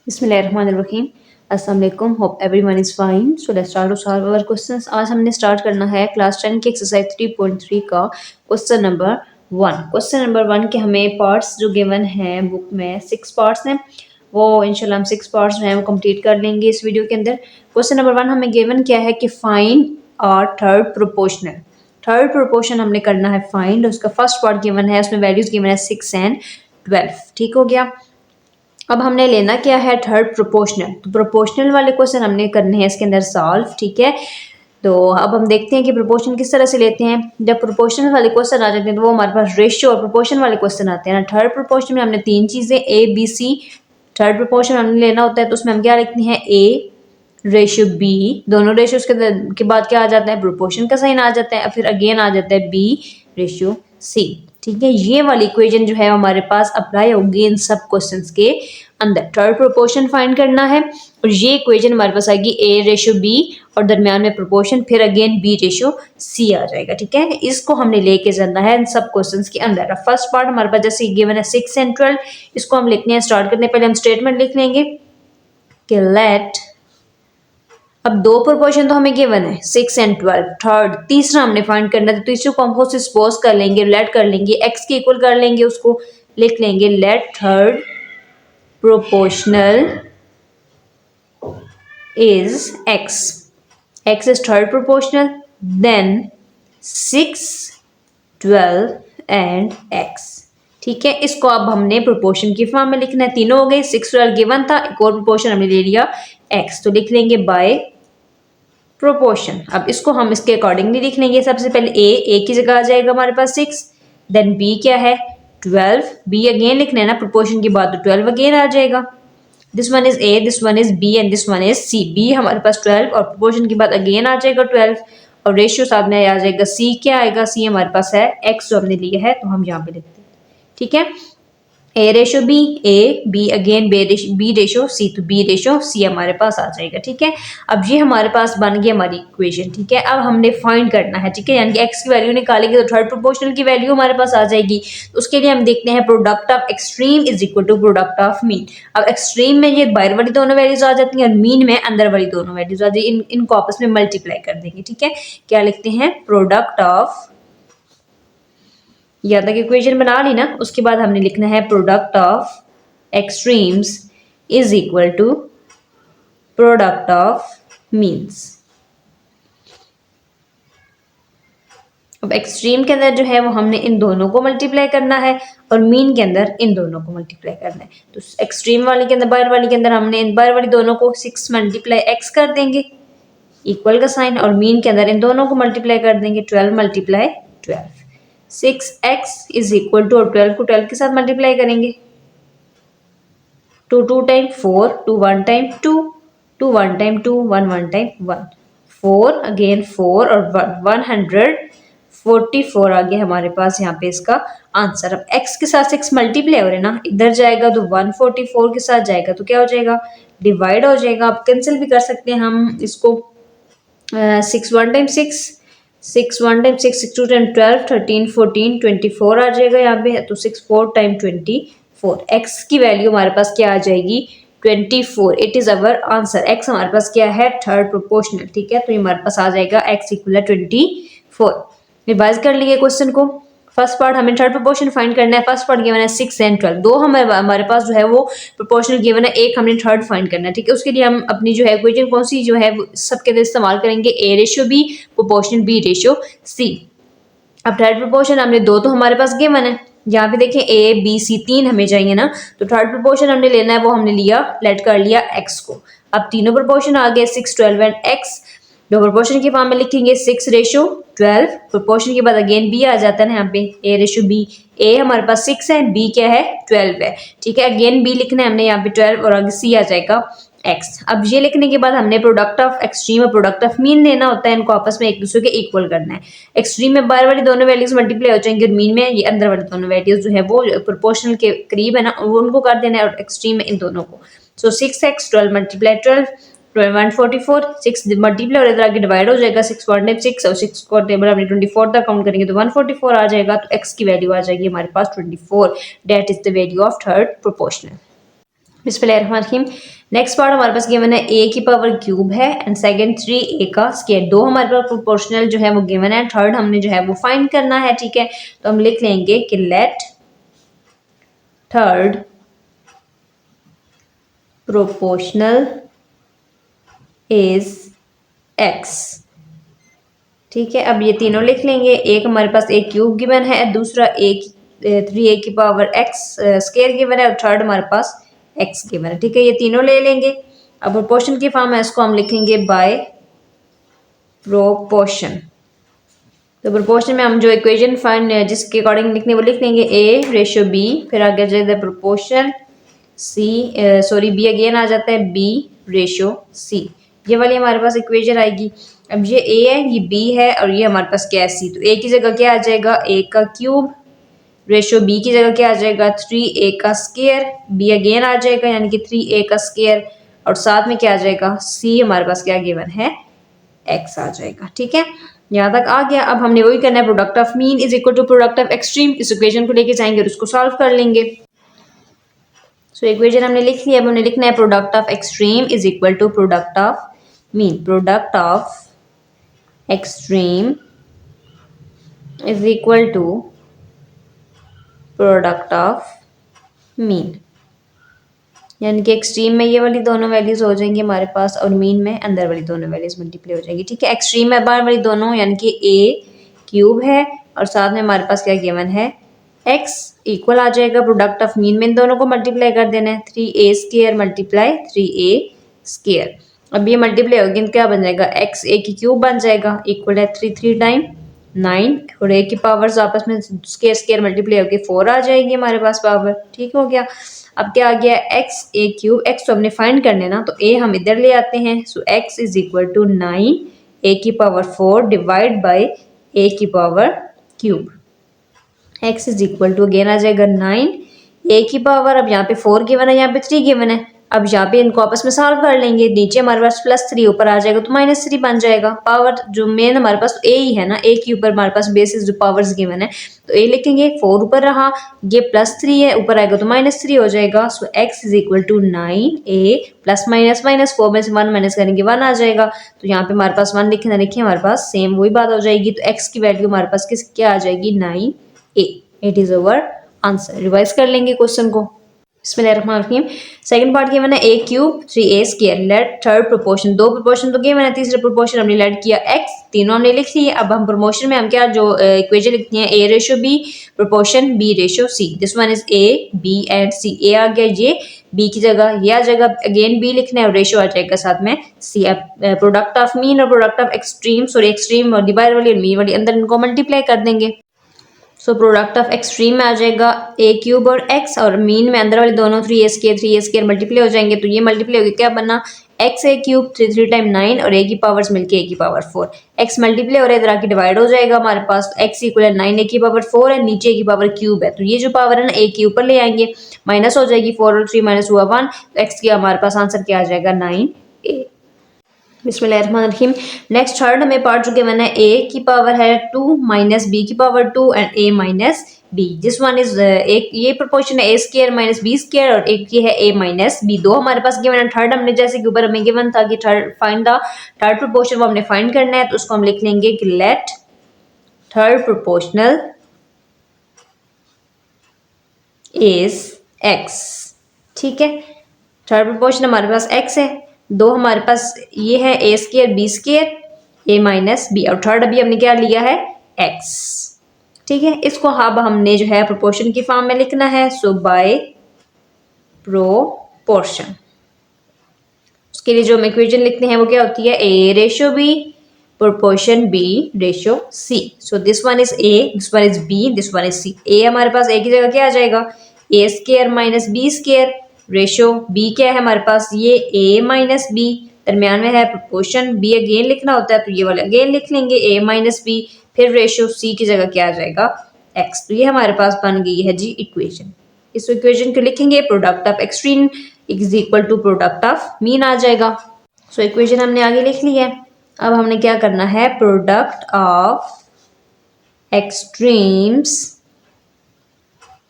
बिस्मिल्लाहिर्रहमानिर्रहीम। अस्सलाम वालेकुम। Hope everyone is fine. So let's start to solve our questions. आज हमने स्टार्ट करना है क्लास 10 की एक्सरसाइज 3.3 का क्वेश्चन नंबर 1। क्वेश्चन नंबर 1 के हमें पार्ट्स जो गिवन हैं बुक में 6 पार्ट्स हैं, वो इंशाल्लाह हम 6 पार्ट्स जो हैं वो कंप्लीट कर लेंगे इस वीडियो के अंदर। क्वेश्चन नंबर 1 हमें गिवन क्या है कि find third proportional. Third proportion हमने करना है फाइंड। उसका फर्स्ट पार्ट गिवन है, उसमें वैल्यूज गिवन है 6 एंड 12। ठीक हो गया। अब हमने लेना क्या है थर्ड प्रोपोर्शनल। तो प्रोपोर्शनल वाले क्वेश्चन हमने करने हैं इसके अंदर सॉल्व। ठीक है, तो अब हम देखते हैं कि प्रोपोर्शन किस तरह से लेते हैं। जब प्रोपोर्शनल वाले क्वेश्चन आ जाते हैं तो वो हमारे पास रेशियो और प्रोपोर्शन वाले क्वेश्चन आते हैं ना। थर्ड प्रोपोर्शन में हमने 3 चीज़ें a b c, third proportion हमने लेना होता है तो उसमें हम क्या लिखते हैं ए रेशियो बी, दोनों रेशियोज के बाद क्या आ जाता है प्रोपोर्शन का साइन आ जाता है, फिर अगेन आ जाता है बी रेशियो सी। ठीक है, ये वाली इक्वेशन जो है हमारे पास अप्लाई होगी इन सब क्वेश्चंस के अंदर। थर्ड प्रोपोर्शन फाइंड करना है और ये इक्वेशन हमारे पास आएगी ए रेशियो बी और दरमियान में प्रोपोर्शन, फिर अगेन बी रेशियो सी आ जाएगा। ठीक है, इसको हमने लेके जाना है इन सब क्वेश्चंस के अंदर। फर्स्ट पार्ट हमारे पास जैसे गिवन है 6 एंड 12, इसको हम लिखने हैं। स्टार्ट करने पहले हम स्टेटमेंट लिख लेंगे कि लेट, अब दो प्रोपोर्शन तो हमें गिवन है 6 एंड 12, थर्ड तीसरा हमने फाइंड करना है। तो तीसरे को हम खुद से सपोज कर लेंगे, लेट कर लेंगे, एक्स के इक्वल कर लेंगे, उसको लिख लेंगे let third proportional is x. x is third proportional, then 6, 12 and x. ठीक है, इसको अब हमने प्रोपोर्शन की फॉर्म में लिखना है। तीनों हो गए, 6 12 गिवन था, एक और प्रोपोर्शन हमने ले लिया x, तो लिख लेंगे बाय प्रोपोर्शन। अब इसको हम इसके अकॉर्डिंगली लिख लेंगे। सबसे पहले a की जगह आ जाएगा हमारे पास 6, देन b क्या है 12, b अगेन लिखना है ना प्रोपोर्शन की बात, तो 12 अगेन आ जाएगा। This one is a, this one is b and this one is c। b हमारे पास 12 और प्रोपोर्शन की बात अगेन आ जाएगा 12 और रेशियो साथ में आ जाएगा c। क्या आएगा c हमारे पास है x जो हमने लिया है, तो हम यहाँ पे लिखते हैं। ठीक है, A ratio B, A B again B ratio C, तो बी रेशो सी हमारे पास आ जाएगा। ठीक है, अब ये हमारे पास बन गई हमारी इक्वेशन। ठीक है, अब हमने फाइंड करना है। ठीक है, यानी कि एक्स की वैल्यू निकालेंगे तो थर्ड प्रोपोर्शनल की वैल्यू हमारे पास आ जाएगी। तो उसके लिए हम देखते हैं product of extreme is equal to product of mean. अब एक्सट्रीम में ये बाहर वाली दोनों वैल्यूज आ जाती हैं और मीन में अंदर वाली दोनों वैल्यूज आ जाती है। इनको आपस में मल्टीप्लाई कर देंगे। ठीक है, क्या लिखते हैं प्रोडक्ट ऑफ, या तक इक्वेशन बना ली ना, उसके बाद हमने लिखना है product of extremes is equal to product of means. अब एक्सट्रीम के अंदर जो है वो हमने इन दोनों को मल्टीप्लाई करना है और मीन के अंदर इन दोनों को मल्टीप्लाई करना है। तो एक्सट्रीम वाले के अंदर बाहर वाली के अंदर हमने इन बाहर वाली दोनों को 6 मल्टीप्लाई एक्स कर देंगे, इक्वल का साइन, और मीन के अंदर इन दोनों को मल्टीप्लाई कर देंगे 12 multiply 12। 6x is equal to, और 12 को 12 के साथ मल्टीप्लाई करेंगे, 2 2 time 4, 2 1 time 2, 2 1 time 2, 1 1 time 1, 4 again 4 और 144 आ गया हमारे पास यहाँ पे इसका आंसर। अब x के साथ 6 मल्टीप्लाई हो रहे ना, इधर जाएगा तो 144 के साथ जाएगा तो क्या हो जाएगा डिवाइड हो जाएगा। अब कैंसिल भी कर सकते हैं हम इसको, 6 1 टाइम 6, 6 1 टाइम 6, 6 2 टाइम 12, 13 14 24 आ जाएगा यहाँ पे, तो 6 4 टाइम 24। x की वैल्यू हमारे पास क्या आ जाएगी 24। It is our answer. x हमारे पास क्या है थर्ड प्रोपोर्शनल। ठीक है, तो ये हमारे पास आ जाएगा x इक्वल 24। रिवाइज कर लिए क्वेश्चन को। फर्स्ट पार्ट हमें थर्ड प्रोपोर्शन फाइंड करना है। फर्स्ट पार्ट गिवन है 6 एंड 12, दो हमारे पास जो है वो प्रोपोर्शनल गिवन है, एक हमने थर्ड फाइंड करना है। ठीक है, उसके लिए हम अपनी जो है इक्वेशन कौन सी जो है सबके अंदर इस्तेमाल करेंगे, a ratio B proportional B ratio c. अब थर्ड प्रोपोर्शन हमने दो तो हमारे पास गिवन है, यहाँ पे देखें ए बी सी 3 हमें चाहिए ना, तो थर्ड प्रोपोर्शन हमने लेना है, वो हमने लिया, लेट कर लिया एक्स को। अब तीनों प्रोपोर्शन आ गए 6 12 एंड एक्स। दो प्रोपोर्शन के फॉर्म में लिखेंगे 6 रेशो 12, प्रोपोर्शन के बाद अगेन बी आ जाता है ना यहाँ पे, ए रेशो बी। ए हमारे पास 6 है, बी क्या है 12 है। ठीक है, अगेन बी लिखना है हमने यहाँ पे 12 और आगे सी आ जाएगा एक्स। अब ये लिखने के बाद हमने प्रोडक्ट ऑफ एक्सट्रीम और प्रोडक्ट ऑफ मीन लेना होता है, इनको आपस में एक दूसरे के इक्वल करना है। एक्सट्रीम में बाहर वाली दोनों वैल्यूज मल्टीप्लाई हो जाएंगे और मीन में ये अंदर वाली दोनों वैल्यूज जो है वो प्रोपोर्शनल के करीब है ना, उनको कर देना है, और एक्सट्रीम में इन दोनों को। सो 6x 12 मल्टीप्लाई 12 144, 6 मल्टीप्लाई और इधर आगे डिवाइड हो जाएगा, 6 1 टाइम 6 और 6 को टेबल हमने 24 तक काउंट करेंगे तो 144 आ जाएगा। तो x की वैल्यू आ जाएगी हमारे पास 24। That is the value of third proportional. बिस्मिल्लाहिर्रहमानिर्रहीम। नेक्स्ट पार्ट हमारे पास गिवन है ए की पावर क्यूब है एंड सेकंड 3a का स्क्वायर। दो हमारे पास प्रोपोर्शनल जो है वो गिवन है, थर्ड हमने जो है वो फाइंड करना है। ठीक है, तो हम लिख लेंगे कि let third proportional is x। ठीक है, अब ये तीनों लिख लेंगे। एक हमारे पास एक क्यूब गिवन है, दूसरा एक 3a की पावर x स्क्वायर गिवन है और थर्ड हमारे पास x गिवन है। ठीक है, ये तीनों ले लेंगे। अब प्रोपोर्शन की फॉर्म है, इसको हम लिखेंगे बाय प्रोपोर्शन। तो प्रोपोर्शन में हम जो इक्वेशन फाइंड जिसके अकॉर्डिंग लिखने वो लिख लेंगे a रेशियो b, फिर आगे जाएगा प्रोपोर्शन b अगेन आ जाता है b रेशियो c। ये वाली हमारे पास इक्वेशन आएगी। अब ये a है, ये b है और ये हमारे पास क्या है c। तो a की जगह क्या आ जाएगा, a का क्यूब रेशियो b की जगह क्या आ जाएगा 3a का स्क्वायर, b अगेन आ जाएगा यानी कि 3a का स्क्वायर और साथ में क्या आ जाएगा c हमारे पास क्या गिवन है x आ जाएगा। ठीक है, यहाँ तक आ गया। अब हमने वही करना है, product of mean is equal to product of extreme. इस इक्वेशन को लेके जाएंगे और उसको सॉल्व कर लेंगे। सो इक्वेशन हमने लिख लिया। अब हमने लिखना है product of extreme is equal to product of mean. Product of extreme is equal to product of mean, यानी कि एक्सट्रीम में ये वाली दोनों वैल्यूज हो जाएंगी हमारे पास और मीन में अंदर वाली दोनों वैल्यूज मल्टीप्लाई हो जाएंगी। ठीक है, एक्सट्रीम में बाहर वाली दोनों यानी कि a क्यूब है और साथ में हमारे पास क्या गिवन है x इक्वल आ जाएगा प्रोडक्ट ऑफ मीन में इन दोनों को मल्टीप्लाई कर देना है 3a square multiply 3a square. अब ये मल्टीप्लाई होगी क्या बन जाएगा x a की क्यूब बन जाएगा इक्वल है 3 टाइम 9 और a की पावर्स आपस में स्क्वायर स्क्वायर मल्टीप्लाई होकर 4 आ जाएगी हमारे पास पावर। ठीक हो गया। अब क्या आ गया x a क्यूब, x तो हमने फाइंड करने ना, तो a हम इधर ले आते हैं। So x is equal to 9 a की पावर 4 डिवाइड बाय a की power cube. x is equal to again आ जाएगा 9 a की पावर, अब यहाँ पे 4 गिवन है, यहाँ पे 3 गिवन है। अब यहाँ पे इनको आपस में सॉल्व कर लेंगे। नीचे हमारे पास +3 ऊपर आ जाएगा तो -3 बन जाएगा। पावर जो मेन हमारे पास a ही है ना, a के ऊपर हमारे पास बेसिस जो पावर्स गिवन है तो a लिखेंगे। 4 ऊपर रहा, ये +3 है, ऊपर आएगा तो -3 हो जाएगा। So x is equal to 9a plus minus minus 4 में से 1 माइनस करेंगे 1 आ जाएगा। तो यहाँ पे हमारे पास 1 लिखना, देखिए हमारे पास सेम वही बात हो जाएगी। तो x की वैल्यू हमारे पास क्या आ जाएगी 9a। It is our answer. Revise कर लेंगे क्वेश्चन को। बिस्मिल्लाहिर्रहमानिर्रहीम। सेकंड पार्ट गिवन है a cube 3a square. Let third proportion, दो प्रोपोर्शन तो गिवन है, तीसरा प्रोपोर्शन हमने लेट किया x। तीनों हमने लिख लिए। अब हम प्रोपोर्शन में हम क्या जो इक्वेशन लिखती हैं a ratio b proportion b ratio c। This one is a b and c। a आ गया, ये b की जगह ये आ जाएगा, अगेन b लिखना है और रेशियो आ जाएगा साथ में c। अब प्रोडक्ट ऑफ मीन और product of extreme, sorry extreme और डिवाइड वाली और मीन वाली अंदर इनको मल्टीप्लाई कर देंगे। सो प्रोडक्ट ऑफ एक्सट्रीम में आ जाएगा a क्यूब और x और मीन में अंदर वाले दोनों 3a स्क्वायर मल्टीप्लाई हो जाएंगे। तो ये मल्टीप्लाई होगी क्या बना x a क्यूब 3 टाइम 9 और a की पावर्स मिलके a की पावर 4। x मल्टीप्लाई हो रहा है इधर आके डिवाइड हो जाएगा हमारे पास। तो x इक्वल है 9 a की पावर 4 है, नीचे a की पावर क्यूब है। तो ये जो पावर है ना a के ऊपर ले आएंगे, माइनस हो जाएगी 4 और 3 माइनस हुआ 1। तो x की हमारे पास आंसर क्या आ जाएगा 9a। बिस्मिल्लाहिर्रहमानिर्रहीम। नेक्स्ट थर्ड हमें पार्ट जो गिवन है a की पावर है 2 माइनस b की power 2 and a minus b। This one is एक ये प्रोपोर्शन है a square minus b square और एक ये है a माइनस b। दो हमारे पास गिवन है। थर्ड हमने जैसे कि ऊपर हमें गिवन था कि third find the third proportion, वो हमने फाइंड करना है। तो उसको हम लिख लेंगे कि let third proportional is x। ठीक है, थर्ड प्रोपोर्शन हमारे पास x है, दो हमारे पास ये है a square b square a minus b और थर्ड अभी हमने क्या लिया है x। ठीक है, इसको अब हमने जो है प्रोपोर्शन की फॉर्म में लिखना है। सो बाय प्रोपोर्शन उसके लिए जो हम इक्वेशन लिखते हैं वो क्या होती है a ratio b proportion b ratio c। So this one is a, this one is b, this one is c। a हमारे पास a की जगह क्या आ जाएगा a square minus b square ratio b क्या है हमारे पास ये a माइनस b, दरमियान में है प्रोपोर्शन b अगेन लिखना होता है तो ये वाले अगेन लिख लेंगे a माइनस b, फिर रेशियो c की जगह क्या आ जाएगा x। तो ये हमारे पास बन गई है जी इक्वेशन। इस इक्वेशन को लिखेंगे product of extreme is equal to product of mean आ जाएगा। सो इक्वेशन हमने आगे लिख ली है। अब हमने क्या करना है product of extremes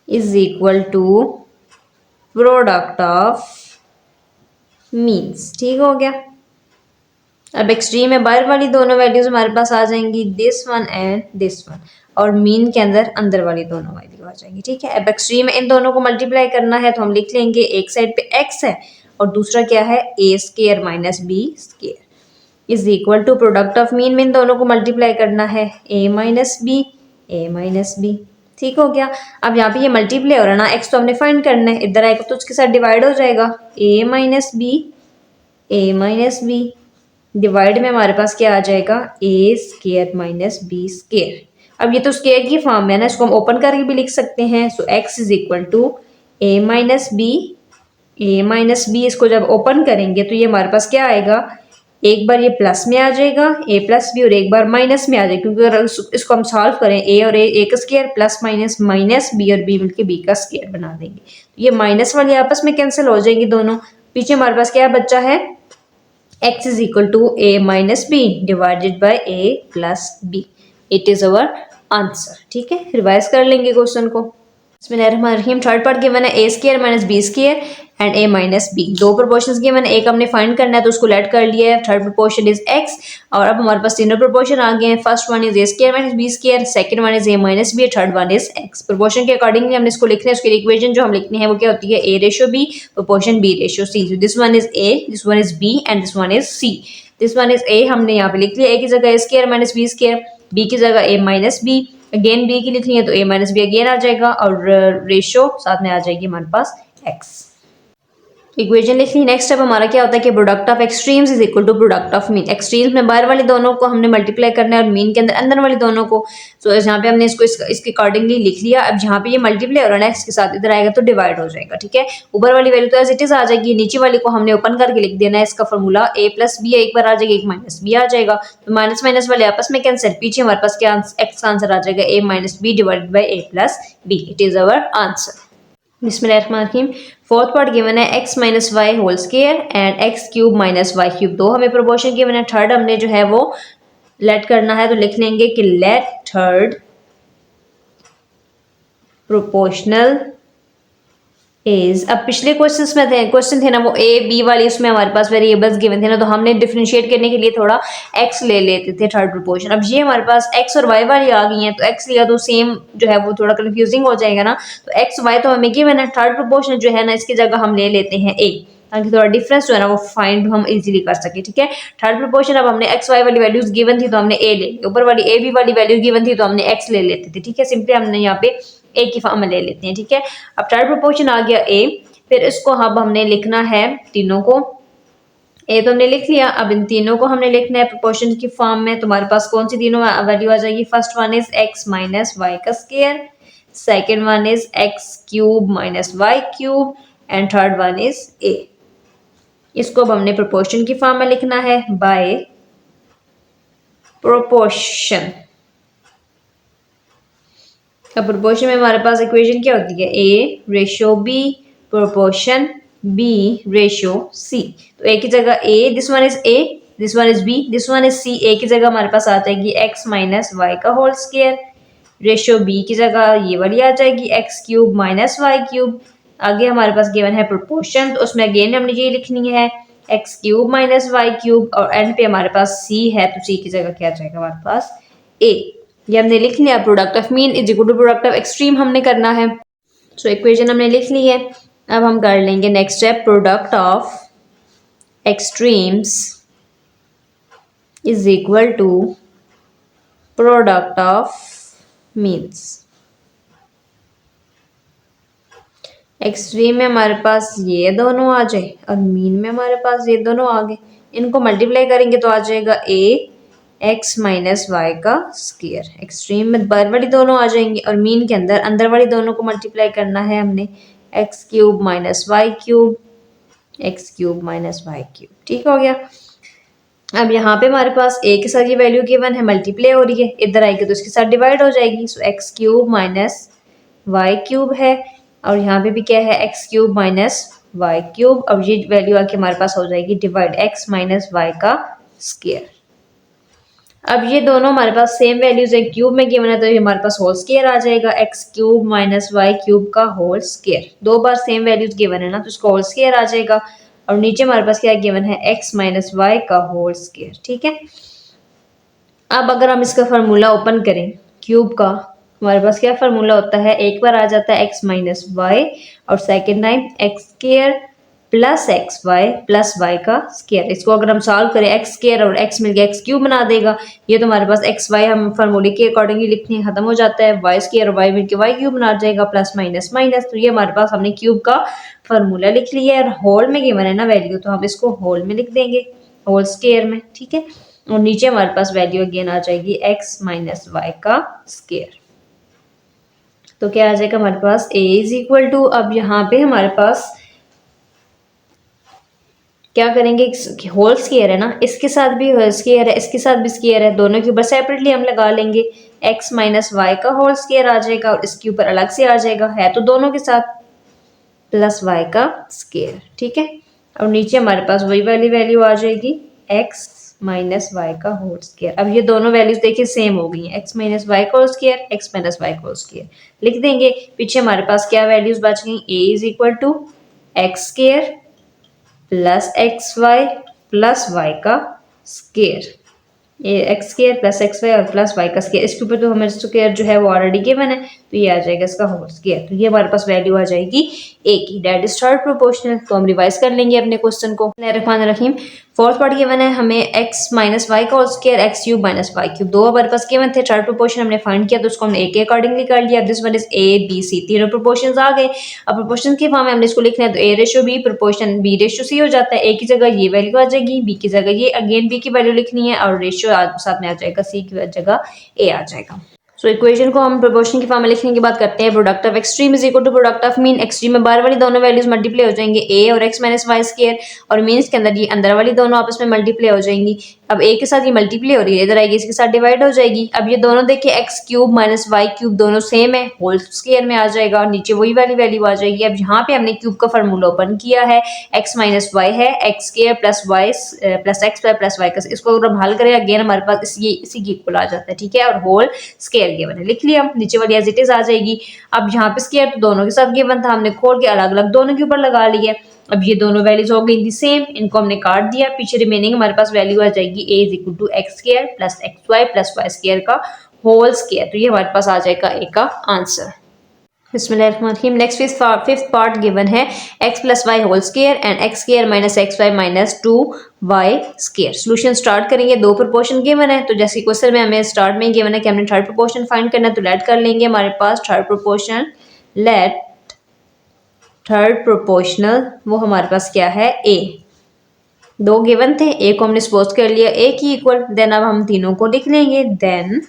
is equal to product of means. ठीक हो गया। अब एक्सट्रीम में बाहर वाली दोनों वैल्यूज हमारे पास आ जाएंगी, this one and this one, और मीन के अंदर अंदर वाली दोनों वैल्यू आ जाएंगी। ठीक है। अब एक्सट्रीम में इन दोनों को मल्टीप्लाई करना है तो हम लिख लेंगे, एक साइड पे x है और दूसरा क्या है, a square minus b square is equal to product of mean में इन दोनों को मल्टीप्लाई करना है, a minus b, a minus b. ठीक हो गया। अब यहाँ पे ये मल्टीप्लाई हो रहा है ना, x तो हमने फाइंड करना है, इधर आएगा तो उसके साथ डिवाइड हो जाएगा, a minus b, a minus b divide में हमारे पास क्या आ जाएगा, a square minus B square. अब ये तो स्केयर की फॉर्म में है ना, इसको हम ओपन करके भी लिख सकते हैं। So X is equal to A minus B, A minus B, इसको जब ओपन करेंगे तो ये हमारे पास क्या आएगा, एक बार ये प्लस में आ जाएगा ए प्लस बी और एक बार माइनस में आ जाएगा, क्योंकि अगर इसको हम सॉल्व करें ए और ए का square plus minus minus b और बी मिलके बी का स्केयर बना देंगे, तो ये माइनस वाली आपस में कैंसिल हो जाएंगी दोनों। पीछे हमारे पास क्या बच्चा है, x is equal to a minus b divided by a plus b. It is our answer. ठीक है, रिवाइज कर लेंगे क्वेश्चन को। बिस्मिल्लाहिर्रहमानिर्रहीम। थर्ड पार्ट गिवन है A square minus B square and A minus B. दो प्रोपोर्शंस गिवन है, एक हमने फाइंड करना है तो उसको लेट कर लिया है, थर्ड प्रोपोर्शन इज एक्स, और अब हमारे पास तीनों प्रोपोर्शन आ गए हैं। First one is a square minus B square, second one is a minus b, third one is x. प्रोपोर्शन के अकॉर्डिंगली हमने इसको लिखना है, उसकी इक्वेशन जो हम लिखनी है वो क्या होती है, A ratio B proportion B ratio C. This one is A, this one is B and this one is C. This one is A हमने यहाँ पे लिख लिया, ए की जगह A square minus B square, B की जगह A minus B, again B की लिखनी है तो ए माइनस बी अगेन आ जाएगा, और रेशियो साथ में आ जाएगी हमारे पास एक्स। इक्वेशन लिख ली। नेक्स्ट स्टेप हमारा क्या होता है कि product of extremes is equal to product of mean. Extremes में बाहर वाली दोनों को हमने मल्टीप्लाई करना है और मीन के अंदर अंदर वाली दोनों को। सो यहाँ पे हमने इसको इसके अकॉर्डिंगली लिख लिया। अब यहाँ पे ये मल्टीप्लाई हो रहा है ना एक्स के साथ, इधर आएगा तो डिवाइड हो जाएगा। ठीक है, ऊपर वाली वैल्यू तो एज इट इज आ जाएगी, नीचे वाली को हमने ओपन करके लिख देना है। इसका फॉर्मूला ए प्लस बी एक बार आ जाएगा, एक माइनस बी आ जाएगा, तो माइनस माइनस वाले आपस में कैंसिल, पीछे हमारे पास क्या एक्स का आंसर आ जाएगा, A minus B divided by A plus B. It is our answer. बिस्मिल्लाहिर्रहमानिर्रहीम। फोर्थ पार्ट गिवन है x minus Y whole square and X cube minus Y cube. दो हमें प्रोपोर्शन गिवन है, थर्ड हमने जो है वो लेट करना है, तो लिख लेंगे कि लेट थर्ड प्रोपोर्शनल इज। अब पिछले क्वेश्चन थे ना वो ए बी वाली, उसमें हमारे पास वेरिएबल्स गिवन थे ना, तो हमने डिफरेंशिएट करने के लिए थोड़ा एक्स ले लेते थे थर्ड प्रोपोर्शन। अब ये हमारे पास एक्स और वाई वाली आ गई हैं, तो एक्स लिया तो सेम जो है वो थोड़ा कंफ्यूजिंग हो जाएगा ना, तो एक्स वाई तो हमें गिवन है, थर्ड प्रोपोर्शन जो है ना इसकी जगह हम ले लेते हैं ए, ताकि थोड़ा डिफरेंस जो है ना वो फाइंड हम इजीली कर सके। ठीक है, थर्ड प्रोपोर्शन अब हमने एक्स वाई वाली वैल्यूज गिवन थी तो हमने ए ले ली, ऊपर वाली ए बी वाली वैल्यू गिवन थी तो हमने एक्स ले लेते थे। ठीक है, सिंपली हमने यहाँ पे ए की फॉर्म में ले लेते हैं। ठीक है, अब थर्ड प्रोपोर्शन आ गया ए, फिर इसको अब हमने लिखना है तीनों को, ए तो हमने लिख लिया, अब इन तीनों को हमने लिखना है प्रोपोर्शन की फॉर्म में। तुम्हारे पास कौन सी तीनों वैल्यू आ जाएगी, first one is X minus Y का square, second one is X cube minus Y cube and third one is A. इसको अब हमने प्रोपोर्शन की फॉर्म में लिखना है बाय प्रोपोर्शन। अब प्रोपोर्शन में हमारे पास इक्वेशन क्या होती है, A ratio B proportion B ratio C. तो ए की जगह A, this one is A, this one is B, this one is C. A की जगह हमारे पास आ जाएगी एक्स माइनस वाई का होल स्केयर, रेशियो बी की जगह ये वाली आ जाएगी X cube minus Y cube. आगे हमारे पास गिवन है प्रोपोर्शन, तो उसमें अगेन हमने ये लिखनी है x cube minus Y cube, और एंड पे हमारे पास सी है तो सी की जगह क्या आ जाएगा हमारे पास ए। ये हमने लिख लिया। Product of mean is equal to product of extreme हमने करना है। सो इक्वेशन हमने लिख ली है। अब हम कर लेंगे next step, product of extremes is equal to product of means. Extreme में हमारे पास ये दोनों आ जाए और मीन में हमारे पास ये दोनों आ गए, इनको मल्टीप्लाई करेंगे तो आ जाएगा ए एक्स माइनस वाई का स्क्वायर। एक्सट्रीम में बाहर वाली दोनों आ जाएंगी और मीन के अंदर अंदर वाली दोनों को मल्टीप्लाई करना है हमने, x cube minus Y cube, x cube minus Y cube. ठीक हो गया। अब यहाँ पे हमारे पास ए के साथ ये वैल्यू गिवन है, मल्टीप्लाई हो रही है, इधर आएगी तो इसके साथ डिवाइड हो जाएगी। So X cube minus Y cube है, और यहाँ पे भी क्या है x cube minus Y cube. अब ये वैल्यू आके हमारे पास हो जाएगी डिवाइड एक्स माइनस वाई का स्क्वायर। अब ये दोनों हमारे पास सेम वैल्यूज है, क्यूब में गिवन है तो ये हमारे पास होल स्क्वायर आ जाएगा, X cube minus Y cube का होल स्क्वायर। दो बार सेम वैल्यूज गिवन है ना तो इसको होल स्क्वायर आ जाएगा। और नीचे हमारे पास क्या गिवन है, x माइनस वाई का होल स्क्वायर। ठीक है, अब अगर हम इसका फार्मूला ओपन करें क्यूब का, हमारे पास क्या फार्मूला होता है, एक बार आ जाता है x माइनस वाई और second time x square plus x y plus y का स्क्वायर। इसको अगर हम सॉल्व करें x स्क्वायर और x मिलकर एक्स क्यूब बना देगा। ये तो हमारे पास एक्स वाई हम फार्मूले के अकॉर्डिंगली लिखने खत्म हो जाता है, वाई स्क्वायर और y मिलकर वाई क्यूब बना जाएगा, प्लस माइनस माइनस। तो ये हमारे पास हमने क्यूब का फार्मूला लिख लिया है और होल में गिवन है ना वैल्यू, तो हम इसको होल में लिख देंगे, होल स्क्वायर में। ठीक है, और नीचे हमारे पास वैल्यू अगेन आ जाएगी x माइनस वाई का स्क्वायर। तो क्या आ जाएगा हमारे पास a इज इक्वल टू, अब यहाँ पे हमारे पास क्या करेंगे, होल स्क्वायर है ना, इसके साथ भी होल स्क्वायर है, इसके साथ भी स्क्वायर है, दोनों के ऊपर सेपरेटली हम लगा लेंगे, x माइनस वाई का होल स्क्वायर आ जाएगा और इसके ऊपर अलग से आ जाएगा, है तो दोनों के साथ, प्लस वाई का स्क्वायर। ठीक है, और नीचे हमारे पास वही वाली वैल्यू आ जाएगी x माइनस वाई का होल स्क्वायर। अब ये दोनों वैल्यूज देखिए सेम हो गई हैं, x माइनस वाई का whole square, x minus Y का होल स्क्वायर लिख देंगे। पीछे हमारे पास क्या वैल्यूज बच गई, a is equal to x square plus x y plus y का स्क्वायर, ये x square plus x y और प्लस वाई का स्क्वायर, इसके ऊपर तो हमें स्क्वायर जो है वो ऑलरेडी गिवन है, तो ये आ जाएगा इसका होल स्क्वायर। तो ये हमारे पास वैल्यू आ जाएगी ए की, डेट इज थर्ड प्रोपोर्शनल। तो हम रिवाइज कर लेंगे अपने क्वेश्चन को। रहमान रहीम, फोर्थ पार्ट गिवन है हमें एक्स माइनस वाई का whole square, x cube minus Y cube, दो हमारे पास गिवन थे, थर्ड प्रोपोर्शन हमने फाइंड किया तो उसको हमने ए के अकॉर्डिंगली कर लिया। This one is a b c, तीनों प्रोपोर्शंस आ गए। अब प्रोपोर्शन के फॉर्म में हमने इसको लिखना है, तो A ratio B proportion B ratio C हो जाता है, ए की जगह ये वैल्यू आ जाएगी, बी की जगह ये, अगेन बी की वैल्यू लिखनी है और रेशो साथ में आ जाएगा, सी की जगह ए आ जाएगा। सो इक्वेशन को हम प्रोपोर्शन की फॉर्म में लिखने की बात करते हैं, product of extreme is equal to product of mean. Extreme में बाहर वाली दोनों वैल्यूज मल्टीप्लाई हो जाएंगे, ए और एक्स माइनस वाई स्क्वायर, और मीन्स के अंदर ये अंदर वाली दोनों आपस में मल्टीप्लाई हो जाएंगी। अब ए के साथ ये मल्टीप्लाई हो रही है, इधर आएगी इसके साथ डिवाइड हो जाएगी। अब ये दोनों देखिए x cube minus Y cube दोनों सेम है, होल स्क्वायर में आ जाएगा और नीचे वही वाली वैल्यू आ जाएगी। अब यहाँ पे हमने क्यूब का फार्मूला ओपन किया है, एक्स माइनस वाई है, x square plus y plus x y plus y का, इसको अगर हम हल करें अगेन हमारे पास इसी की इक्वल आ जाता है। ठीक है, और होल स्क्वायर गिवन है, लिख लिया, नीचे वाली एज इट इज आ जाएगी। अब यहाँ पे स्क्वायर तो दोनों के साथ गिवन था, हमने खोल के अलग अलग दोनों के ऊपर लगा लिया। अब ये दोनों वैल्यूज हो गई थी सेम, इनको हमने काट दिया, पीछे रिमेनिंग हमारे पास वैल्यू आ जाएगी a is equal to x square plus x y plus y square का होल स्क्वायर। तो ये हमारे पास आ जाएगा ए का आंसर। बिस्मिल्लाहिर्रहमानिर्रहीम, नेक्स्ट फिफ्थ पार्ट गिवन है x plus y whole square and x square minus x y minus 2y square. Solution start करेंगे, दो प्रोपोर्शन गिवन है, तो जैसे क्वेश्चन में हमें स्टार्ट में गिवन है कि हमने थर्ड प्रोपोर्शन फाइंड करना है, तो लेट कर लेंगे हमारे पास third proportion, let third proportional, वो हमारे पास क्या है, a। दो गिवन थे, a को हमने सपोज कर लिया a की इक्वल, देन अब हम तीनों को लिख लेंगे, देन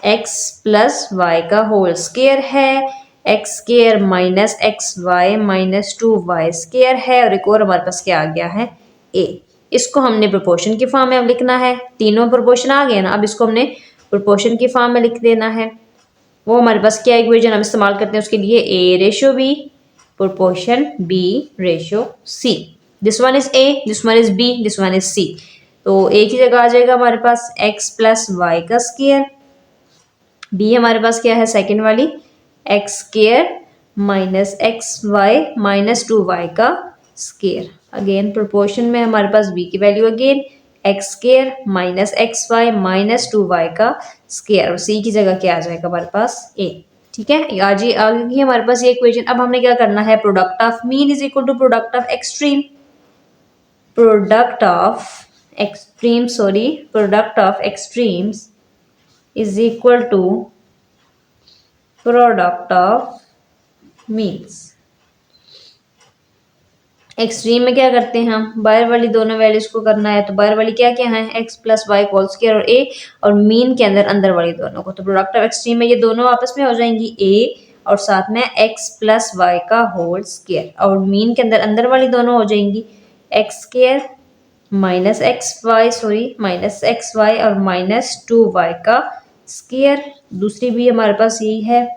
x प्लस वाई का होल स्क्वायर है, x square minus x y minus 2y square है, और एक और हमारे पास क्या आ गया है, a। इसको हमने प्रोपोर्शन की फॉर्म में अब लिखना है, तीनों प्रोपोर्शन आ गए ना, अब इसको हमने प्रोपोर्शन की फॉर्म में लिख देना है। वो हमारे पास क्या इक्वेशन हम इस्तेमाल करते हैं उसके लिए, a ratio b proportion b ratio c, this one is a, this one is b, this one is c। तो a की जगह आ जाएगा हमारे पास x प्लस वाई का स्क्वायर, b हमारे पास क्या है सेकेंड वाली, x square minus x y minus 2y का स्क्वायर। अगेन प्रोपोर्शन में हमारे पास b की value again x square minus x y minus 2y का स्क्वायर, और c की जगह क्या आ जाएगा हमारे पास a। ठीक है, आज ये आ गई हमारे पास ये इक्वेशन। अब हमने क्या करना है, product of mean is equal to product of extreme, product of extreme sorry product of extremes is equal to product of means. Extreme में क्या करते हैं हम, बाहर वाली दोनों वैल्यूज को करना है, तो बाहर वाली क्या क्या है, x plus y whole square और a, और मीन के अंदर अंदर वाली दोनों को, तो प्रोडक्ट ऑफ एक्सट्रीम में ये दोनों आपस में हो जाएंगी a और साथ में x प्लस वाई का होल स्क्वायर, और मीन के अंदर वाली दोनों हो जाएंगी x square minus x y minus x y और माइनस 2y का स्क्वायर। दूसरी भी हमारे पास यही है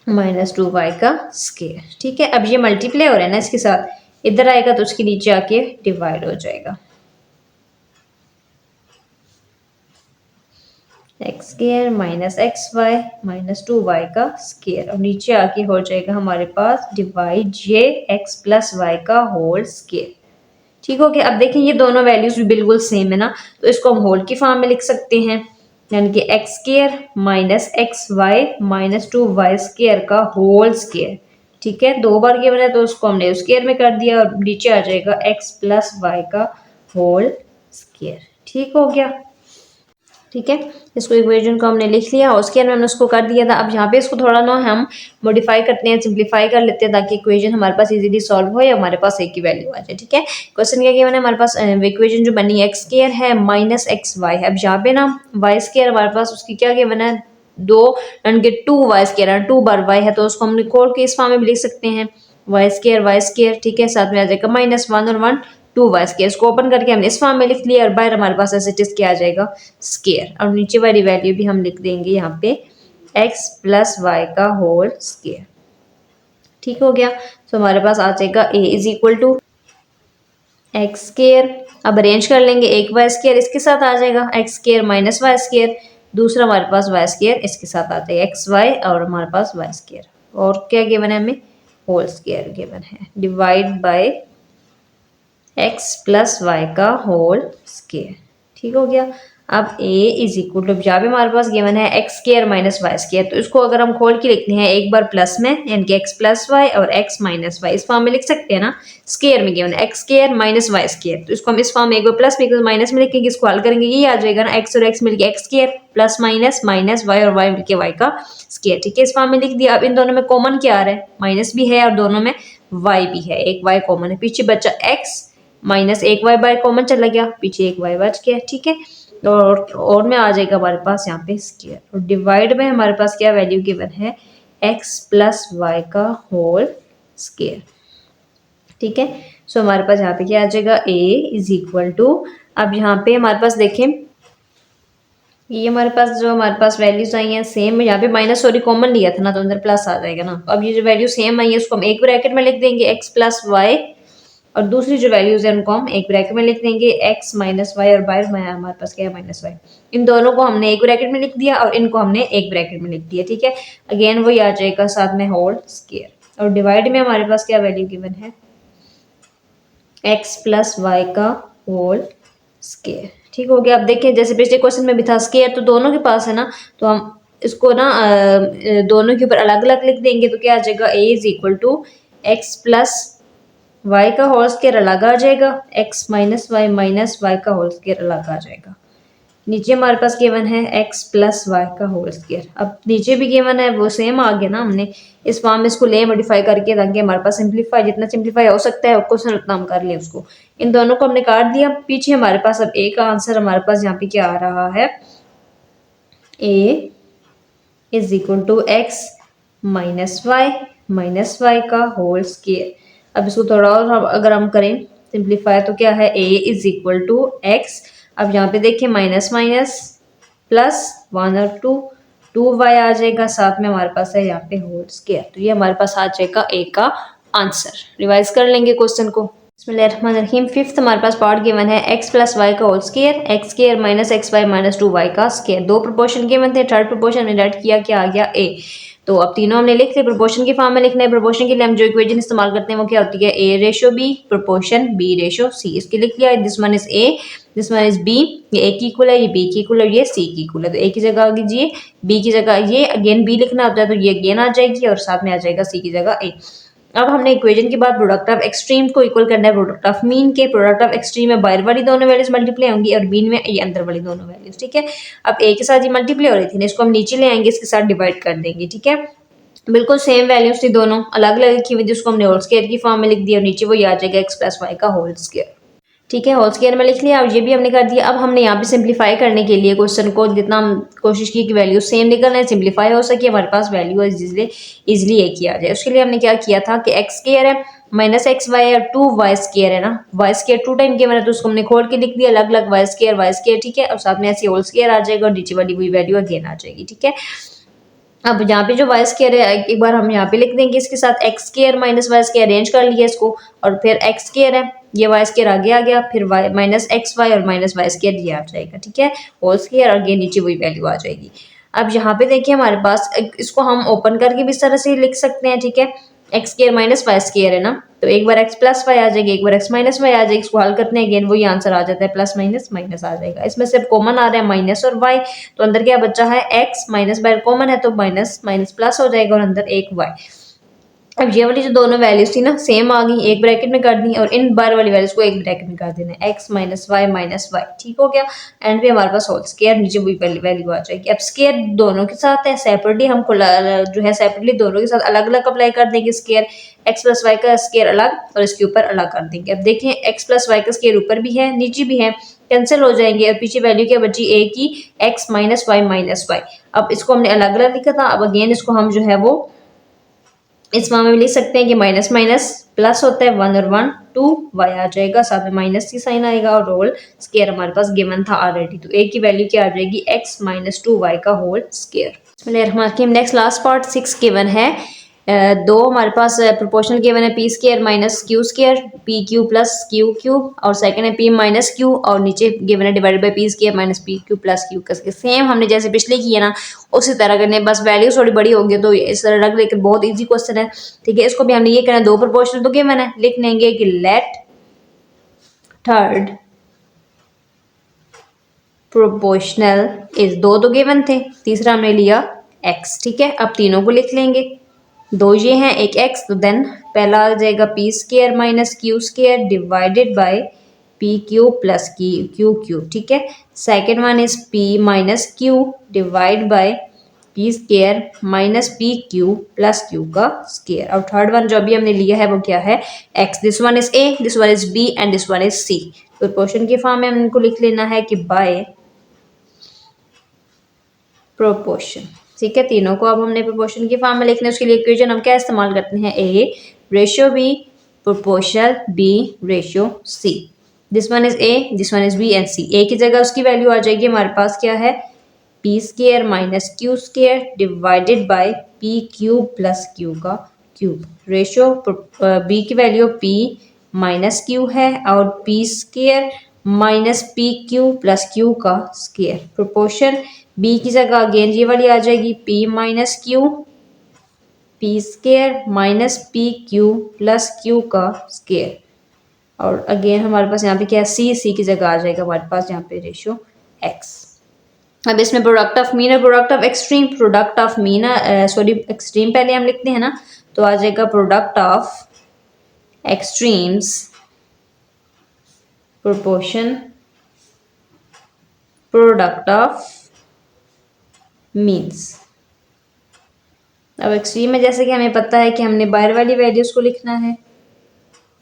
माइनस 2y का स्क्वायर। ठीक है, अब ये मल्टीप्लाई हो रहा है ना इसके साथ, इधर आएगा तो उसके नीचे आके डिवाइड हो जाएगा। X square minus x y minus 2y का स्केयर, और नीचे आके हो जाएगा हमारे पास डिवाइड जे एक्स प्लस वाई का होल स्केयर। ठीक हो गया। अब देखें ये दोनों वैल्यूज भी बिल्कुल सेम है ना, तो इसको हम होल की फॉर्म में लिख सकते हैं, यानी कि x square minus x y minus 2y square का होल स्केयर। ठीक है, दो बार गिवन है तो उसको हमने स्केयर में कर दिया, और नीचे आ जाएगा एक्स प्लस वाई का होल स्केयर। ठीक हो गया। ठीक है, इसको इक्वेशन को हमने लिख लिया, उसके अंदर हमने उसको कर दिया था। अब यहाँ पे इसको थोड़ा ना हम मॉडिफाई करते हैं, सिंप्लीफाई कर लेते हैं, ताकि इक्वेशन हमारे पास इजीली सॉल्व हो या हमारे पास एक की वैल्यू आ जाए। ठीक है, क्वेश्चन क्या किया मैंने, हमारे पास इक्वेशन जो बनी एक्स स्क्वायर है माइनस एक्स वाई है। अब यहाँ पे ना वाई स्क्वायर हमारे पास उसकी क्या किया मैंने, दो यानी 2y स्क्वायर है, 2 बार y है, तो उसको हम खोल के इस फॉर्म में भी लिख सकते हैं वाई स्क्वायर। ठीक है, साथ में आ जाएगा -1 और 1 2y स्क्वायर। इसको ओपन करके हमने इस फॉर्म में लिख लिया, और बाहर हमारे पास ऐसे क्या आ जाएगा स्क्वायर, और नीचे वाली वैल्यू भी हम लिख देंगे यहाँ पे x प्लस वाई का होल स्क्वायर। ठीक हो गया, तो हमारे पास आ जाएगा a is equal to x square. अब अरेंज कर लेंगे, एक वाई स्क्वायर इसके साथ आ जाएगा x square minus y square, दूसरा हमारे पास वाई स्क्वायर इसके साथ आ जाएगा एक्स वाई, और हमारे पास वाई स्क्वायर, और क्या गिवन है हमें होल स्क्वायर गिवन है, divide by x plus y का होल स्क्वायर। ठीक हो गया। अब a इज इक्वल टू, जहाँ पे हमारे पास गिवन है x square minus y square, तो इसको अगर हम खोल के लिखते हैं एक बार प्लस में, यानी कि एक्स प्लस वाई और एक्स माइनस वाई, इस फॉर्म में लिख सकते हैं ना, स्क्वायर में गिवन है x square minus y square, तो इसको हम इस फॉर्म में एक बार प्लस में माइनस में लिखेंगे, इसको हल करेंगे, ये आ जाएगा ना एक्स और एक्स मिलकर x square plus minus minus y और वाई मिलकर वाई का स्क्वायर। ठीक है, इस फॉर्म में लिख दिया। अब इन दोनों में कॉमन क्या आ रहा है, माइनस भी है और दोनों में वाई भी है, एक वाई कॉमन है, पीछे बचा एक्स माइनस एक वाई बाय कॉमन चला गया, पीछे एक वाई बच गया। ठीक है, और में आ जाएगा हमारे पास यहाँ पे स्क्वायर, और डिवाइड में हमारे पास क्या वैल्यू गिवन है x प्लस वाई का होल स्क्वायर। ठीक है, सो हमारे पास यहाँ पे क्या आ जाएगा a इज इक्वल टू, अब यहाँ पे हमारे पास देखें ये हमारे पास जो हमारे पास वैल्यूज आई हैं सेम, यहाँ पे माइनस सॉरी कॉमन लिया था ना, तो अंदर प्लस आ जाएगा ना। अब ये जो वैल्यू सेम आई है उसको हम एक ब्रैकेट में लिख देंगे x प्लस वाई, और दूसरी जो वैल्यूज है उनको हम एक ब्रैकेट में लिख देंगे x माइनस वाई, और बाहर हमारे पास क्या है माइनस वाई। इन दोनों को हमने एक ब्रैकेट में लिख दिया और इनको हमने एक ब्रैकेट में लिख दिया। ठीक है, अगेन वही आ जाएगा साथ में होल स्क्वायर, और डिवाइड में हमारे पास क्या वैल्यू गिवन है x प्लस वाई का होल स्क्वायर। ठीक हो गया। अब देखिए जैसे पिछले क्वेश्चन में भी था स्क्वायर तो दोनों के पास है ना, तो हम इसको ना दोनों के ऊपर अलग अलग लिख देंगे, तो क्या आ जाएगा a is equal to x plus y का होल स्क्वायर अलग आ जाएगा, x माइनस वाई का होल स्क्वायर अलग आ जाएगा। नीचे हमारे पास गिवन है x प्लस वाई का होल स्क्वायर, अब नीचे भी गिवन है वो सेम आ गया ना, हमने इस फॉर्म में इसको ले मॉडिफाई करके, ताकि हमारे पास सिंप्लीफाई जितना सिंप्लीफाई हो सकता है क्वेश्चन उतना हम कर ले उसको। इन दोनों को हमने काट दिया, पीछे हमारे पास अब a का आंसर हमारे पास यहाँ पे क्या आ रहा है, a is equal to x minus Y का होल स्क्वायर। अब इसको थोड़ा और अगर हम करें सिंप्लीफाई, तो क्या है a is equal to x, अब यहाँ पे देखिए माइनस माइनस प्लस 1 और 2 वाई आ जाएगा, साथ में हमारे पास है यहाँ पे होल स्क्वायर, तो ये हमारे पास आ जाएगा a का आंसर। रिवाइज कर लेंगे क्वेश्चन को। बिस्मिल्लाहिर्रहमानिर्रहीम। फिफ्थ हमारे पास पार्ट गिवन है x प्लस वाई का whole square, x square minus x y minus 2y का स्क्वायर। दो प्रोपोर्शन गिवन थे, थर्ड प्रोपोर्शन में ऐड किया, क्या आ गया a। तो अब तीनों हमने लिख लिया, प्रोपोर्शन की फॉर्म में लिखना है। प्रोपोर्शन के लिए हम जो इक्वेशन इस्तेमाल करते हैं वो क्या होती है, a ratio b proportion b ratio c। इसके लिख लिया, this one is a this one is b, ये a की इक्वल है, ये b की इक्वल है, ये c की इक्वल है, तो a की जगह आ कीजिए b की जगह ये अगेन b लिखना होता है, तो ये अगेन आ जाएगी और साथ में आ जाएगा c की जगह a। अब हमने इक्वेशन के बाद प्रोडक्ट ऑफ एक्सट्रीम को इक्वल करना है प्रोडक्ट ऑफ मीन के। प्रोडक्ट ऑफ एक्सट्रीम में बाहर वाली दोनों वैल्यूज मल्टीप्लाई होंगी और मीन में ये अंदर वाली दोनों वैल्यूज। ठीक है, अब a के साथ ये मल्टीप्लाई हो रही थी ना, इसको हम नीचे ले आएंगे, इसके साथ डिवाइड कर देंगे। ठीक है, बिल्कुल सेम वैल्यूज थी, दोनों अलग अलग लिखी हुई थी, उसको हमने होल स्क्वायर की फॉर्म में लिख दिया और नीचे वो आ जाएगा एक्स प्लस वाई का होल स्क्वायर। ठीक है, होल स्क्वायर में लिख लिया, अब ये भी हमने कर दिया। अब हमने यहाँ पे सिंप्लीफाई करने के लिए क्वेश्चन को जितना हम कोशिश की कि वैल्यू सेम निकलना है, सिंप्लीफाई हो सके, हमारे पास वैल्यू इजिली एक ही आ जाए। उसके लिए हमने क्या किया था कि एक्स स्क्वायर है माइनस एक्स वाई और 2y स्क्वायर है ना, वाई स्क्वायर 2 टाइम किया मैंने, तो उसको हमने खोल के लिख दिया अलग अलग वाई स्क्वायर। ठीक है, और साथ में ऐसे होल स्क्वायर आ जाएगा और नीचे वाली वही वैल्यू अगेन आ जाएगी। ठीक है, अब यहाँ पे जो वाई स्क्वायर है एक बार हम यहाँ पे लिख देंगे इसके साथ x square minus y square arrange कर लिया इसको, और फिर एक्स स्क्वायर है, ये वाई स्क्वायर आगे आ गया, फिर वाई माइनस एक्स वाई और माइनस वाई स्क्वायर ये आ जाएगा, ठीक है, होल स्क्वायर, आगे नीचे वही वैल्यू आ जाएगी। अब यहाँ पे देखिए हमारे पास इसको हम ओपन करके भी इस तरह से लिख सकते हैं, ठीक है, x square minus y square है ना, तो एक बार एक्स प्लस वाई आ जाएगी, एक बार एक्स माइनस वाई आ जाएगी, इसको हल करते हैं अगेन वही आंसर आ जाता है, प्लस माइनस माइनस आ जाएगा। इसमें से कॉमन आ रहा है माइनस और वाई, तो अंदर क्या बचा है एक्स, माइनस बाय कॉमन है तो माइनस माइनस प्लस हो जाएगा और अंदर एक वाई। अब ये वाली जो दोनों वैल्यूज थी ना सेम आ गई, एक ब्रैकेट में कर दी, और इन बार वाली वैल्यूज को एक ब्रैकेट में कर देना है, एक्स माइनस वाई, ठीक हो गया। एंड पे हमारे पास होल स्क्वायर, नीचे वही वैल्यू आ जाएगी। अब स्क्वायर दोनों के साथ है, सेपरेटली हमको जो है सेपरेटली दोनों के साथ अलग अलग अप्लाई कर देंगे स्क्वायर, एक्स प्लस वाई का स्क्वायर अलग और इसके ऊपर अलग कर देंगे। अब देखिए एक्स प्लस वाई का स्क्वायर ऊपर भी है नीचे भी है, कैंसिल हो जाएंगे और पीछे वैल्यू क्या बची ए की, एक्स माइनस वाई। अब इसको हमने अलग अलग लिखा था, अब अगेन इसको हम जो है वो इस फॉर्म में लिख सकते हैं कि माइनस माइनस प्लस होता है, 1 और 1 2 वाई आ जाएगा, साथ में माइनस की साइन आएगा और होल स्क्वायर हमारे पास गिवन था ऑलरेडी, तो ए की वैल्यू क्या आ जाएगी, एक्स माइनस 2 वाई का whole square. Next last part 6 given है, दो हमारे पास प्रोपोर्शनल गिवन है, P square minus Q square, p q plus Q cube, और सेकंड है पी माइनस क्यू, और नीचे गिवन है divided by p square minus p q plus q का। सेम हमने जैसे पिछले किए ना उसी तरह करने, बस वैल्यूज थोड़ी बड़ी होगी तो इस तरह रख, लेकिन बहुत इजी क्वेश्चन है, ठीक है। इसको भी हमने ये करना है, दो प्रोपोर्शनल तो गिवन है, लिख लेंगे कि लेट थर्ड प्रोपोर्शनल इज, दो तो गिवन थे, तीसरा हमने लिया एक्स, ठीक है। अब तीनों को लिख लेंगे, दो ये हैं एक एक्स, तो देन पहला आ जाएगा p square minus Q square divided by p q plus Q cube, ठीक है। Second one is p minus q divide by p square minus p q plus q का स्क्वायर, और थर्ड वन जो अभी हमने लिया है वो क्या है, x, this one is A, this one is B and this one is c. तो क्वेश्चन के फॉर्म में हम इनको लिख लेना है कि बाय प्रोपोर्शन, ठीक है। तीनों को अब हमने प्रोपोर्शन की फॉर्म में लिखना है, उसके लिए इक्वेशन हम क्या इस्तेमाल करते हैं, A ratio B proportional B ratio C, this one is A, this one is B and C. A की जगह उसकी वैल्यू आ जाएगी हमारे पास क्या है, P square minus Q square divided by P cube plus q का क्यूब, रेशियो बी की वैल्यू पी माइनस क्यू है और P square minus p q plus q का स्क्वायर, प्रोपोर्शन बी की जगह अगेन ये वाली आ जाएगी, P minus Q P square minus p q plus q का स्क्वायर, और अगेन हमारे पास यहाँ पे क्या है, सी की जगह आ जाएगा हमारे पास यहाँ पे रेशियो एक्स। अब इसमें प्रोडक्ट ऑफ मीन और product of extreme, product of mean sorry extreme पहले हम लिखते हैं ना, तो आ जाएगा product of extremes proportion product of means. अब एक्सट्रीम में जैसे कि हमें पता है कि हमने बाहर वाली वैल्यूज को लिखना है,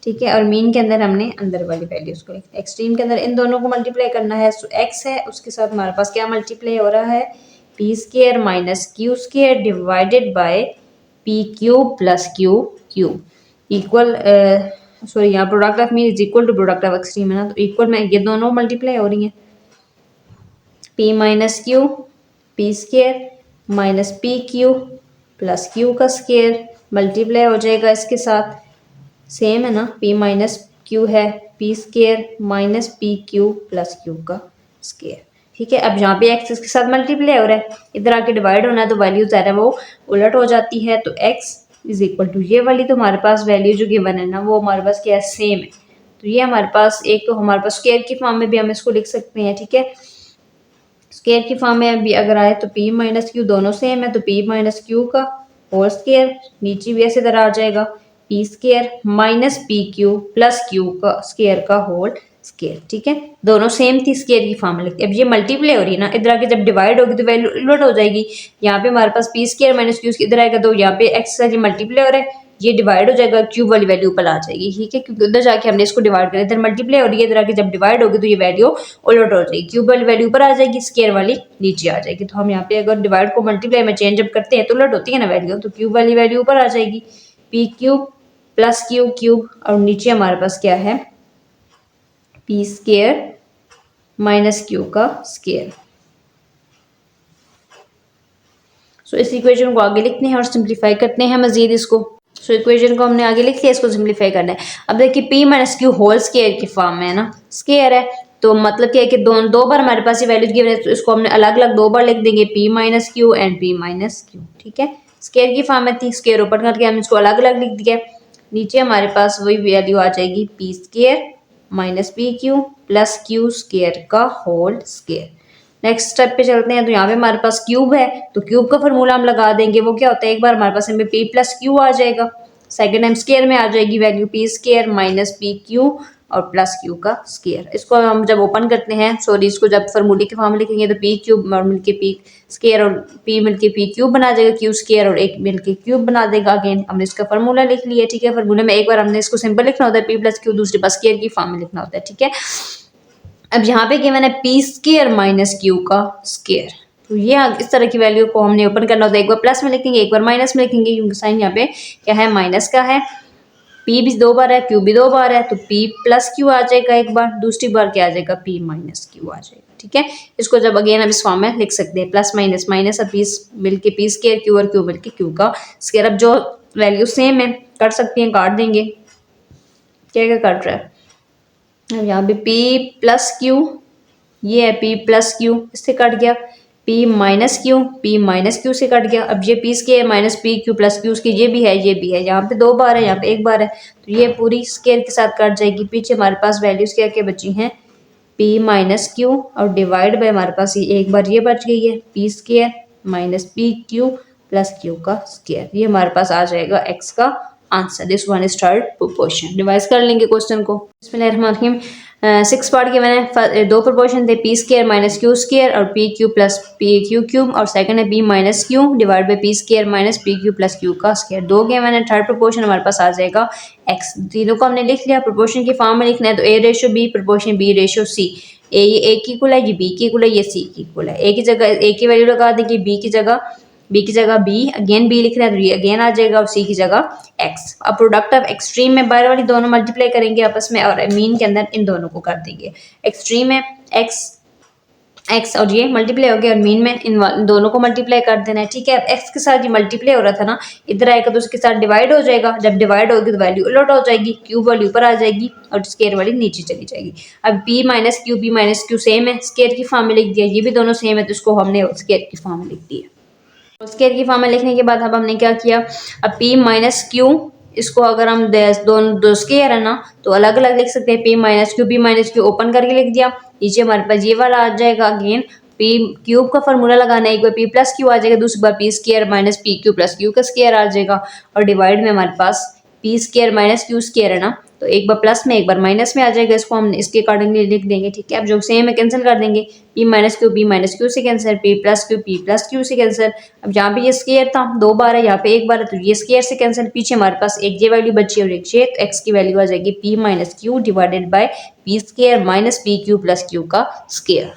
ठीक है, और मीन के अंदर हमने अंदर वाली वैल्यूज को लिखना है। एक्सट्रीम के अंदर इन दोनों को मल्टीप्लाई करना है, तो एक्स है उसके साथ हमारे पास क्या मल्टीप्लाई हो रहा है, P square minus Q square divided by P cube plus Q cube equal, sorry यहाँ product of mean is equal to product of extreme है ना, तो इक्वल में ये दोनों मल्टीप्लाई हो रही हैं, P minus Q P square minus p q plus q का स्क्वायर मल्टीप्लाई हो जाएगा इसके साथ, सेम है ना, p माइनस क्यू है, P square minus p q plus q का स्क्वायर, ठीक है। अब यहाँ पे x इसके साथ मल्टीप्लाई हो रहा है, इधर आके डिवाइड होना है तो वैल्यू ज़रा वो उलट हो जाती है, तो x इज इक्वल टू ये वाली, तो हमारे पास वैल्यू जो गिवन है ना वो हमारे पास क्या है, सेम है। तो ये हमारे पास एक तो हमारे पास स्क्वायर की फॉर्म में भी हम इसको लिख सकते हैं, ठीक है, स्क्वायर की फॉर्म में भी अगर आए तो p माइनस क्यू दोनों सेम है, तो p माइनस क्यू का होल स्क्वायर, नीचे भी ऐसे तरह आ जाएगा p square minus p q plus q का स्क्वायर का होल स्क्वायर, ठीक है, दोनों सेम थी, स्क्वायर की फॉर्म में लिखते। अब ये मल्टीप्लाई हो रही है ना, इधर आके जब डिवाइड होगी तो वैल्यू उलट हो जाएगी, यहाँ पे हमारे पास पी स्क्वायर माइनस क्यू इधर आएगा तो यहाँ पे एक्स का ये मल्टीप्लाई हो रहा है, ये डिवाइड हो जाएगा, क्यूब वाली वैल्यू ऊपर आ जाएगी, ठीक है, क्योंकि उधर जाके हमने इसको डिवाइड किया, इधर मल्टीप्लाई हो रही है, इधर आके जब डिवाइड होगी तो ये वैल्यू उलट हो जाएगी, क्यूब वाली वैल्यू ऊपर आ जाएगी, स्क्वायर वाली नीचे आ जाएगी। तो हम यहाँ पे अगर डिवाइड को मल्टीप्लाई में चेंज अप करते हैं तो उलट होती है ना वैल्यू, तो क्यूब वाली वैल्यू ऊपर आ जाएगी, P cube plus Q cube, और नीचे हमारे पास क्या है, पी स्क्वायर माइनस क्यू का स्क्वायर। सो इस इक्वेशन को आगे लिखते हैं और सिंप्लीफाई करते हैं मजीद इसको। सो इक्वेशन को हमने आगे लिख लिया, इसको सिंप्लीफाई करना है। अब देखिए p minus q whole square की फॉर्म में है ना, स्केयर है तो मतलब क्या है कि दो बार हमारे पास ये वैल्यूज गिवन है, तो इसको हमने अलग अलग दो बार लिख देंगे, p minus Q and p minus Q. ठीक है, स्केयर की फॉर्म में थी, स्केयर ओपन करके हम इसको अलग अलग लिख दिया। नीचे हमारे पास वही वैल्यू आ जाएगी p square minus p q plus Q square का होल स्केयर। नेक्स्ट स्टेप पे चलते हैं, तो यहाँ पे हमारे पास क्यूब है, तो क्यूब का फॉर्मूला हम लगा देंगे। वो क्या होता है, एक बार हमारे पास इसमें p प्लस क्यू आ जाएगा, सेकेंड टाइम स्केयर में आ जाएगी value p square minus p Q और प्लस क्यू का स्केयर। इसको हम जब ओपन करते हैं, सॉरी इसको जब फॉर्मूले के फॉर्म में लिखेंगे तो p क्यूब और मिलके p स्केयर और p मिलके p क्यूब बना जाएगा, q स्केयर और एक मिलके क्यूब बना देगा। अगेन हमने इसका फॉर्मूला लिख लिया। ठीक है, फॉर्मूले में एक बार हमने इसको सिंपल लिखना होता है p प्लस क्यू, दूसरी बार स्केयर की फॉर्म में लिखना होता है। ठीक है, अब यहाँ पे क्या मैंने p स्केयर माइनस क्यू का स्केयर, तो ये इस तरह की वैल्यू को हमने ओपन करना होता है। एक बार प्लस में लिखेंगे, एक बार माइनस में लिखेंगे, क्योंकि साइन यहाँ पे क्या है, माइनस का है। p भी दो बार है, q भी दो बार है, तो p प्लस क्यू आ जाएगा एक बार, दूसरी बार क्या आ जाएगा, p माइनस क्यू आ जाएगा। ठीक है, इसको जब अगेन हम इस फॉर्म में लिख सकते हैं, प्लस माइनस माइनस, अब p मिलके p स्केयर क्यू और q मिलके q का स्केयर। अब जो वैल्यू सेम है कर सकते हैं, काट देंगे। क्या क्या कट रहा है, अब यहाँ पे p प्लस क्यू, ये है p प्लस क्यू, इससे कट गया। p माइनस क्यू से कट गया। अब ये p square minus p q plus Q, उसकी ये भी है, ये भी है, यहाँ पे दो बार है, यहाँ पे एक बार है, तो ये पूरी स्केयर के साथ कट जाएगी। पीछे हमारे पास वैल्यूज क्या क्या बची हैं, p माइनस क्यू और डिवाइड बाय हमारे पास ये एक बार ये बच गई है, p square minus p q plus q का स्केयर। ये हमारे पास आ जाएगा x का answer. This one is third proportion. Revise कर लेंगे क्वेश्चन को। बिस्मिल्लाहिर्रहमानिर्रहीम। 6 पार्ट के मैंने दो प्रोपोर्शन थे, p square minus Q square और p Q plus p Q cube, और सेकंड है p minus q divide by p square minus p Q plus q का स्केयर। दो के मैंने थर्ड प्रोपोर्शन हमारे पास आ जाएगा x। तीनों को हमने लिख लिया, प्रोपोर्शन की फॉर्म में लिखना है, तो a ratio b proportion b ratio c। ये a की इक्वल है, ये b की इक्वल है, ये c की इक्वल है। a की जगह a की वैल्यू लगा देंगे, b की जगह b, अगेन b लिख रहे हैं तो ये अगेन आ जाएगा, और c की जगह x। अब प्रोडक्ट ऑफ एक्सट्रीम में बाहर वाली दोनों मल्टीप्लाई करेंगे आपस में, और मीन के अंदर इन दोनों को कर देंगे। एक्सट्रीम में x और ये मल्टीप्लाई हो गया, और मीन में इन दोनों को मल्टीप्लाई कर देना है। ठीक है, अब x के साथ ये मल्टीप्लाई हो रहा था ना, इधर आएगा तो उसके साथ डिवाइड हो जाएगा। जब डिवाइड होगी तो वैल्यू उलट हो जाएगी, क्यूब वाली ऊपर आ जाएगी और स्केयर वाली नीचे चली जाएगी। अब p माइनस क्यू सेम है, स्केयर की फॉर्म में लिख दिया, ये भी दोनों सेम है, तो इसको हमने स्केयर की फॉर्म में लिख दिया। स्केयर की फॉर्म में लिखने के बाद अब हमने क्या किया, अब p माइनस क्यू, इसको अगर हम दो स्केयर है ना तो अलग अलग लिख सकते हैं, p माइनस क्यू ओपन करके लिख दिया। नीचे हमारे पास ये वाला आ जाएगा, अगेन p क्यूब का फॉर्मूला लगाना है, एक बार p प्लस क्यू आ जाएगा, दूसरी बार p square minus p q plus q का स्केयर आ जाएगा, और डिवाइड में हमारे पास p square minus Q square है ना, तो एक बार प्लस में एक बार माइनस में आ जाएगा, इसको हम इसके अकॉर्डिंगली लिख देंगे। ठीक है, अब जो सेम है कैंसिल कर देंगे, p माइनस क्यू से कैंसिल, p प्लस क्यू से कैंसिल। अब यहाँ पे ये स्केयर था, दो बार है, यहाँ पे एक बार है, तो ये स्केयर से कैंसिल। पीछे हमारे पास एक ये वैल्यू बची और एक ये, तो x की वैल्यू आ जाएगी p minus Q divided by p square minus p q plus q का स्केयर।